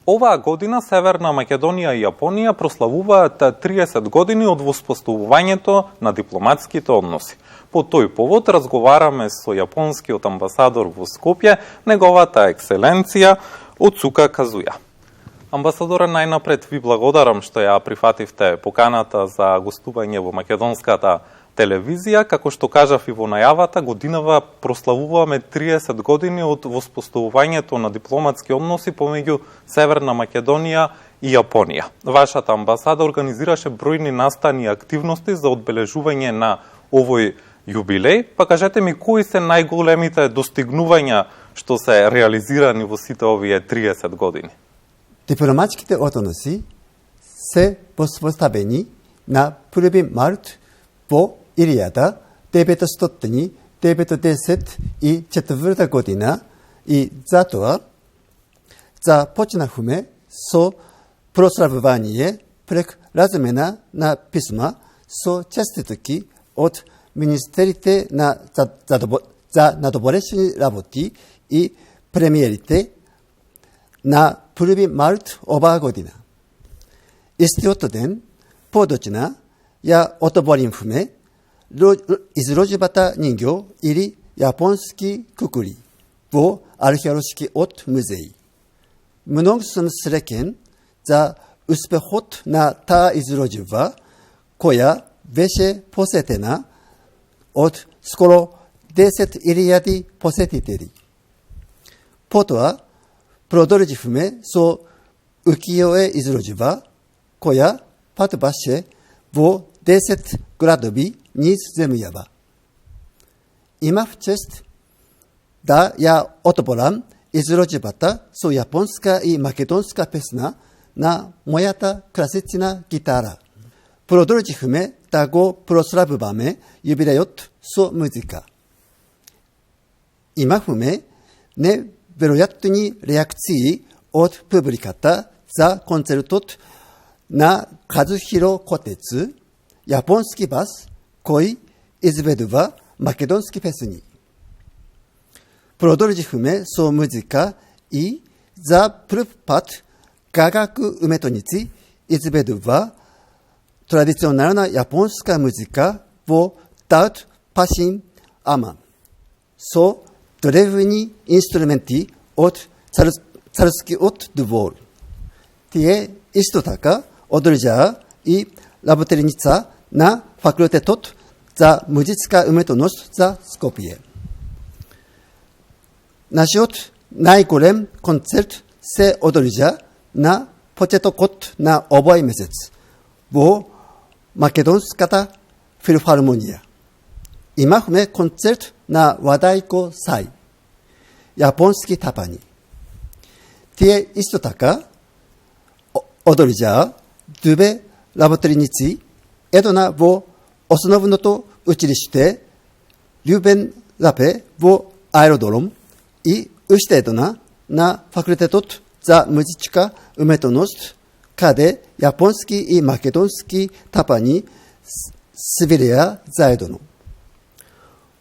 Оваа година Северна Македонија и Јапонија прославуваат 30 години од воспоставувањето на дипломатските односи. По тој повод разговараме со јапонскиот амбасадор во Скопје, неговата екселенција Оцука Казуја. Амбасадоре, најнапред ви благодарам што ја прифативте поканата за гостување во македонската телевизија. Како што кажав и во најавата, годинава прославуваме 30 години од воспоставувањето на дипломатски односи помеѓу Северна Македонија и Јапонија. Вашата амбасада организираше бројни настани и активности за одбележување на овој јубилеј. Па кажете ми, кои се најголемите достигнувања што се реализирани во сите овие 30 години? Дипломатските односи се воспоставени на 1 март во 1994 година и затоа започнахме со прославување прек размена на писма со честитки од министерите за надоборешни работи и премиерите на 1 март оваа година. Истиот ден подоцна ја одобрихме изложбата нингјо или јапонски кукури во археолошкиот музеј. Многу сум среќен за успехот на таа изложба, која беше посетена од скоро 10.000 посетители. Потоа продолживме со укијоe изложба, која патуваше во 10 градови низ земјава. Имав чест да ја одобрам изложбата со јапонска и македонска песна на мојата класична гитара. Продолжихме да го прославуваме јубилејот со музика. Имавме неверојатни реакции од публиката за концертот на Казухиро Котец, јапонски бас кој изведува македонски песни. Продолжихме со музика и за прв пат Гагаку уметници изведува традиционална јапонска музика во Таут Пашин Ама со древни инструменти од царскиот двор. Тие исто така одржаа и работеница на факултетот за музичка уметност за Скопје. Нашиот најголем концерт се одржа на почетокот на овој месец во Македонската филхармонија. Имахме концерт на Вадајко Сај, јапонски тапани. Тие исто така одржаа две работеници, една во основното училиште Љубен Лапе во аеродром и уште една на факултетот за музичка уметност, каде јапонски и македонски тапани свиреа заедно.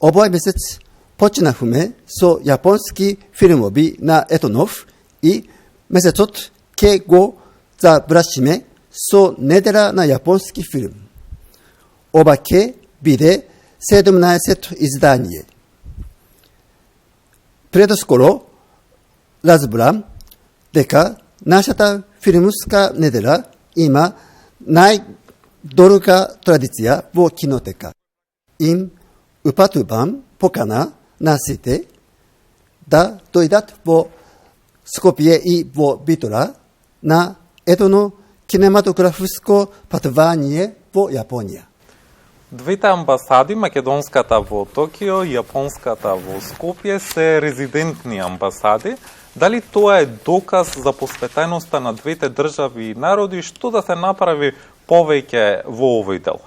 Овој месец почнахме со јапонски филмови на Етонов и месецот ке го завршиме со недела на јапонски филм. Ова ке биде 17 издание. Предоскоро разбрам дека нашата филмска недела има најдолга традиција во кинотека. Им упатувам покана на сите да дојдат во Скопје и во Битола на едно кинематографско патување во Јапонија. Двете амбасади, македонската во Токио и јапонската во Скопје, се резидентни амбасади. Дали тоа е доказ за посветеноста на двете држави и народи, што да се направи повеќе во овој дел?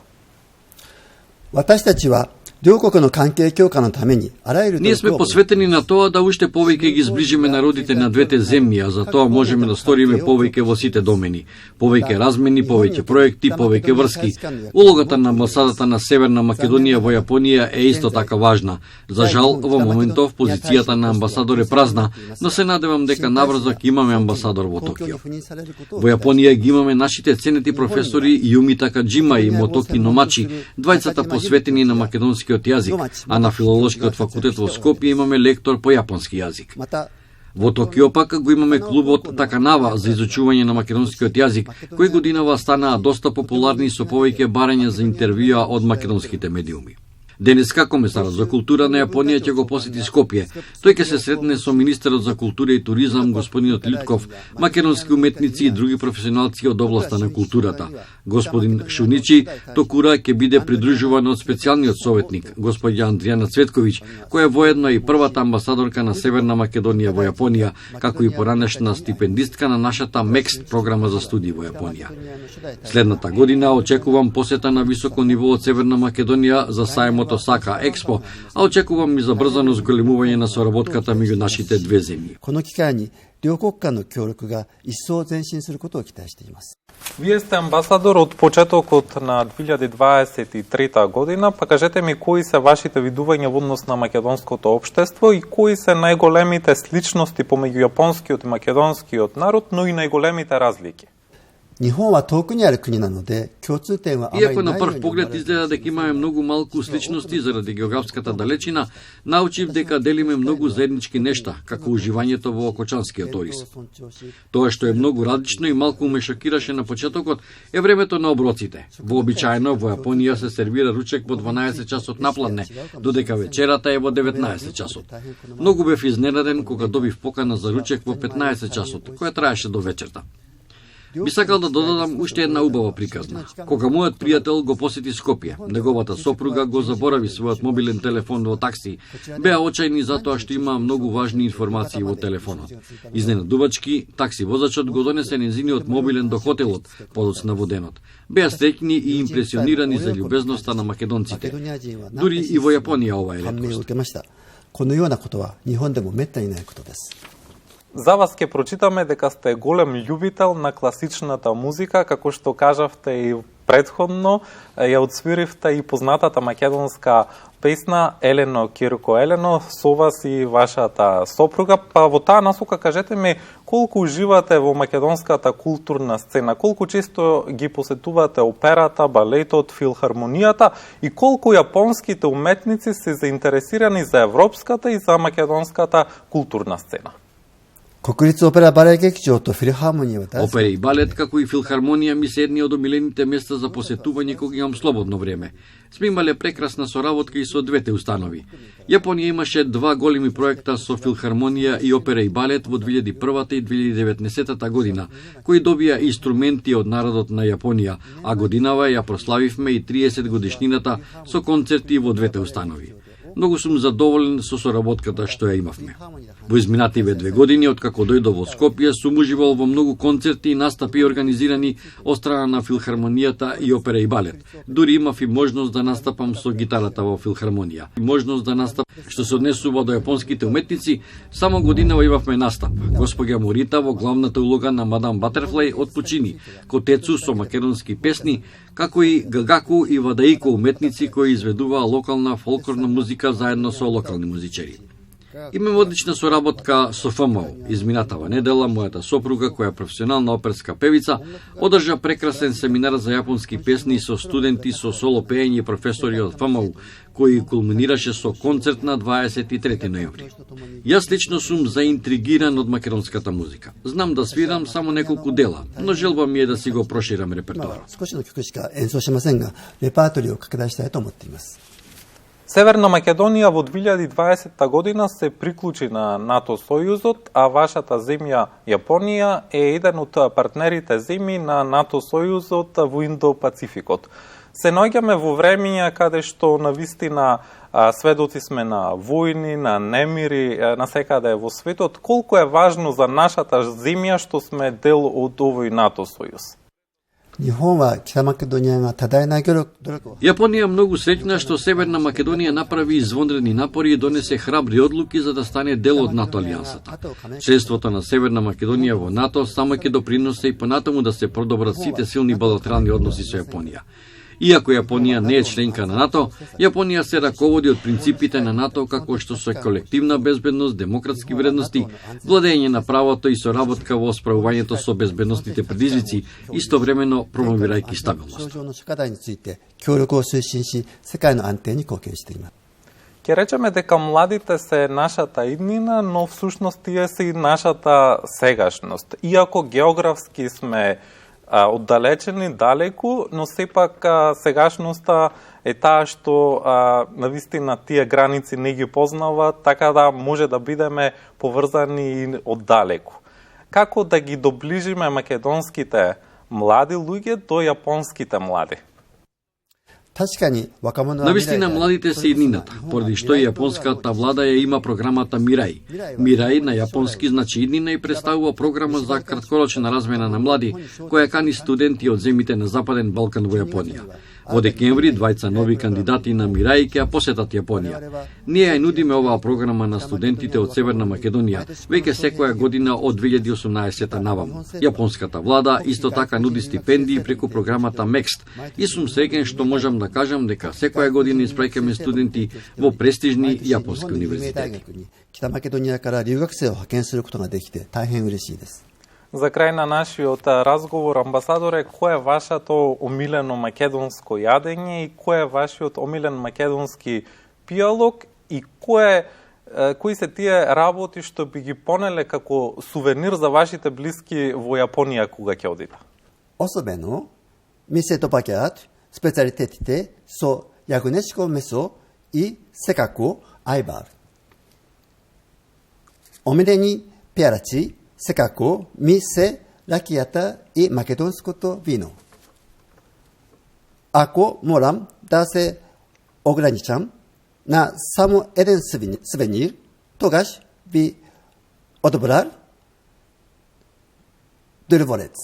私たちは両国の関係強化のためにあらゆる Ние сме посветени на тоа да уште повеќе ги зближиме народите на двете земји, а за тоа можеме да сториме повеќе во сите домени. Повеќе размени, повеќе проекти, повеќе врски. Улогата на амбасадата на Северна Македонија во Јапонија е исто така важна. За жал, во моментов позицијата на амбасадор е празна, но се надевам дека наврзо ќе имаме амбасадор во Токио. Во Јапонија ги имаме нашите ценети професори Юми Такаджима и Мотоки Номачи, двајцата посветени на македонски јазик, а на филолошкиот факултет во Скопје имаме лектор по јапонски јазик. Во Токио пак го имаме клубот Таканава за изучување на македонскиот јазик, кои годинава станаа доста популарни со повеќе барања за интервјуа од македонските медиуми. Денеска комесарот за култура на Јапонија ќе го посети Скопје. Тој ќе се сретне со министерот за култура и туризам господинот Литков, македонски уметници и други професионалци од областа на културата. Господин Шуничи Токура ќе биде придружуван од специјалниот советник, господја Андријана Цветковиќ, која е воедно и првата амбасадорка на Северна Македонија во Јапонија, како и поранешна стипендистка на нашата МЕКСТ програма за студии во Јапонија. Следната година очекувам посета на високо ниво од Северна Македонија за сајмот Осака Експо, а очекувам и забрзано зголемување на соработката меѓу нашите две земји. この機会に両国間の協力が一層前進することを期待しています。 Вие сте амбасадор од почетокот на 2023 година, па кажете ми кои се вашите видувања во однос на македонското општество и кои се најголемите сличности помеѓу јапонскиот и македонскиот народ, но и најголемите разлики? 日本は遠くにある国なので共通点はあまりないよう Иако に на прв поглед изгледа дека имаме многу малку сличности заради географската далечина, научив дека делиме многу заеднички нешта, како уживањето во окочанскиот орис. Тоа што е многу различно и малку ме шокираше на почетокот е времето на оброците. Вообичаено во Јапонија се сервира ручек во 12 часот напладне, додека вечерата е во 19 часот. Многу бев изненаден кога добив покана за ручек во 15 часот, која траеше до вечерта. Би сакал да додадам уште една убава приказна. Кога мојот пријател го посети Скопје, неговата сопруга го заборави својот мобилен телефон во такси. Беа очајни затоа што има многу важни информации во телефонот. Изненадувачки, такси возачот го донесе незиниот мобилен до хотелот, подоцна во денот. Беа среќни и импресионирани за љубезноста на македонците. Дури и во Јапонија ова е реткост. このようなことは日本でも滅多にないことです。 За вас ќе прочитаме дека сте голем љубител на класичната музика, како што кажавте и предходно, ја отсвиривте и познатата македонска песна Елено Кирко Елено со вас и вашата сопруга. Па во таа насока кажете ми колку уживате во македонската културна сцена, колку често ги посетувате операта, балетот, филхармонијата и колку јапонските уметници се заинтересирани за европската и за македонската културна сцена. 国立オペラバレエ劇場とフィルハーモニーは大好き Опера и балет, како и филхармонија ми се едни од омилените места за посетување кога имам слободно време. Сме имале прекрасна соработка и со двете установи. Јапонија имаше два големи проекта со филхармонија и опера и балет во 2001 и 2019 година, кои добија инструменти од народот на Јапонија, а годинава ја прославивме и 30 годишнината со концерти во двете установи. Многу сум задоволен со соработката што ја имавме. Во изминативе 2 години, откако дојдов во Скопје, сум уживал во многу концерти и настапи организирани од страна на филхармонијата и опера и балет. Дури имав и можност да настапам со гитарата во филхармонија. Можност да настапам што се однесува до јапонските уметници, само годинава имавме настап. Госпоѓа Морита во главната улога на Мадам Батерфлај од Почини, Котецу со македонски песни, како и Гагаку и Вадаико уметници кои изведуваа локална фолклорна музика заедно со локални музичари. Имаме одлична соработка со ФМО. Изминатава недела мојата сопруга, која е професионална оперска певица, одржа прекрасен семинар за јапонски песни со студенти со соло пеење и професори од ФМО, кој кулминираше со концерт на 23 ноември. Јас лично сум заинтригиран од македонската музика. Знам да свирам само неколку дела, но желба ми е да си го проширам репертоарот. 少しの曲しか演奏しませんが、レパートリーを拡大したいと思っています。 Северна Македонија во 2020 година се приклучи на НАТО Сојузот, а вашата земја Јапонија е еден од партнерите земји на НАТО Сојузот во Индо-Пацификот. Се наоѓаме во времења каде што навистина сведоци сме на војни, на немири, на секаде во светот. Колку е важно за нашата земја што сме дел од овој НАТО Сојуз? 日本は北マケドニアが多大な努力を Јапонија многу среќна што Северна Македонија направи извонредни напори и донесе храбри одлуки за да стане дел од НАТО алијансата. Членството на Северна Македонија во НАТО само ќе допринесе и понатаму да се продобрат сите силни билатерални односи со Јапонија. Иако Јапонија не е членка на НАТО, Јапонија се раководи од принципите на НАТО како што се колективна безбедност, демократски вредности, владење на правото и соработка во справувањето со безбедносните предизвици, истовремено промовирајќи стабилност. 上の諸課題について協力を推進し、世界の安定に貢献しています。 Ќе речеме дека младите се нашата иднина, но всушност тие се и нашата сегашност. Иако географски сме оддалечени, далеку, но сепак сегашноста е таа што навистина тие граници не ги познава, така да може да бидеме поврзани и оддалеку. Како да ги доближиме македонските млади луѓе до јапонските млади? 確かに若者は未来 Навистина младите се иднината, поради што и јапонската влада ја има програмата Мирај. Мирај на јапонски значи иднина и представува програма за краткорочна размена на млади, која кани студенти од земите на Западен Балкан во Јапонија. Во декември, двајца нови кандидати на Мирај ќе ја посетат Јапонија. Ние ја нудиме оваа програма на студентите од Северна Македонија, веќе секоја година од 2018 наваму. Јапонската влада исто така нуди стипендии преку програмата MEXT и сум среќен што можам да кажам дека секоја година испраќаме студенти во престижни јапонски универзитети. 北マケドニアから留学生を派遣することができて大変嬉しいです。 За крај на нашиот разговор, амбасадоре, кој е вашето омилено македонско јадење и кој е вашиот омилен македонски пијалок и кои се тие работи што би ги понеле како сувенир за вашите блиски во Јапонија кога ќе одите? Особено мисето пакеат специалитетите со јагнешко месо и секако ајбар. Омилени пијалаци секако мисе, ракијата и македонското вино. Ако морам да се ограничам на само еден сувенир, тогаш би одобрал дърворец.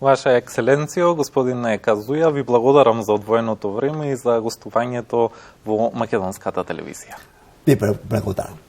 Ваша екселенцијо, господине Казуја, ви благодарам за одвоеното време и за гостувањето во македонската телевизија. Ви благодарам.